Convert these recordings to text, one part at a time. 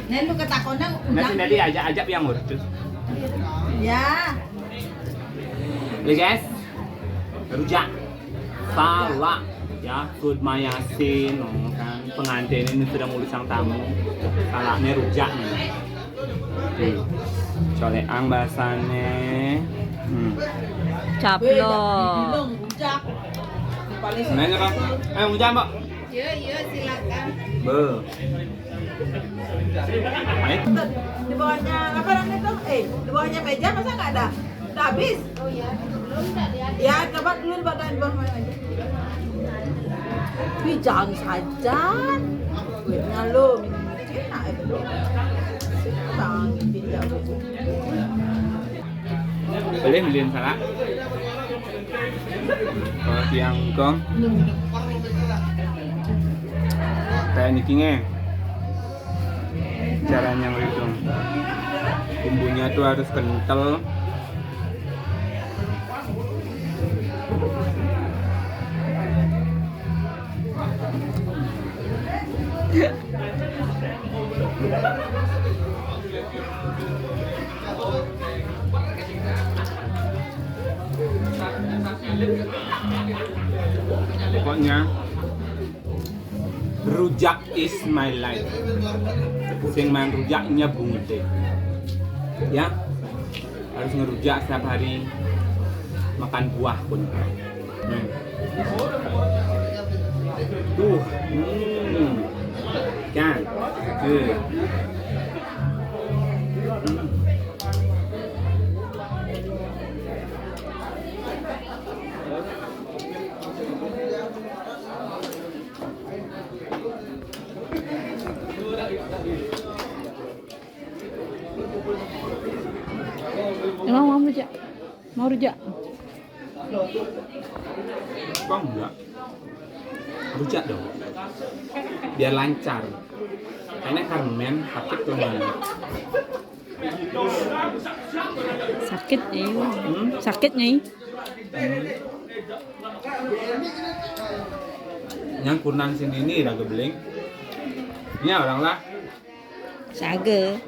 Nen lu ketakonan Nanti nanti ajak yang ngurus. Ya. Ya guys, rujak salak ya, food mayasin, kan pengantin ini sudah mulai sang tamu. Salaknya rujak nih. Coleang bahasannya. Bilang rujak. Nanya bang, rujak mbak. Iya silakan. Be. Baik. Di bawahnya apa namanya tuh? Di bawahnya meja masa nggak ada? Udah habis? Oh iya, belum nggak lihat. Ya, coba dulu di bawah aja. Wih, jangan saja. Duitnya lo minum enak itu. Jangan pinjam. Boleh beliin salak. Kalau siang kong. Tekniknya caranya ngitung bumbunya tuh harus kental, pokoknya rujak is my life. Sing main rujaknya bunte. Ya, harus ngerujak setiap hari. Makan buah pun. Kan, Emang mau rujak? Mau rujak? Kok enggak? Rujak dong. Biar lancar. Karena Carmen sakit lengan. Sakit nih. Sakit nih. Yang kunang sini ini raga beling. Ini orang lah. Saga.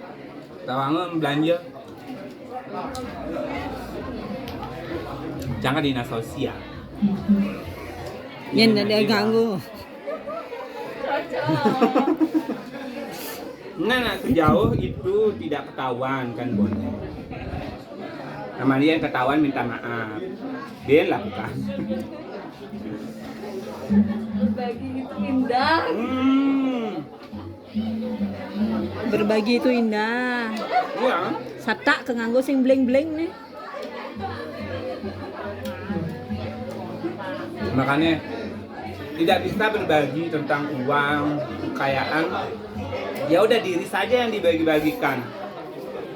Tawangan belanja. Jangan dinas sosial. Yan ada ganggu. Nah, sejauh itu tidak ketahuan kan boleh. Sama dia yang ketahuan minta maaf. Dia lakukan. Berbagi itu indah. Berbagi itu indah. Iya. Satak kenganggo sing bling-bling nih. Makanya tidak bisa berbagi tentang uang, kekayaan. Ya udah diri saja yang dibagi-bagikan.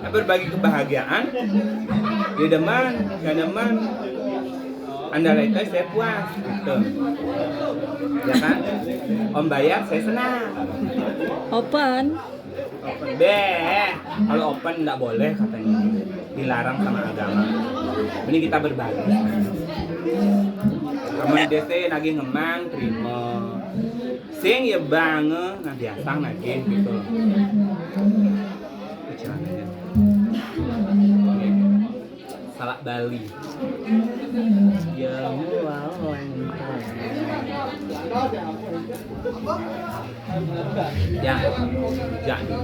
Nah, berbagi kebahagiaan, dia deman, gak deman. Anda letai saya puas, gitu. Ya kan? Om bayar saya senang. Open. Open deh. Kalau open nggak boleh katanya, dilarang sama agama. Ini kita berbagi. Kamu DC lagi ngemang terima. Sing ya banget, nah biasa lagi gitu. Caranya. Salak Bali. Ya wow. Ya, jangan.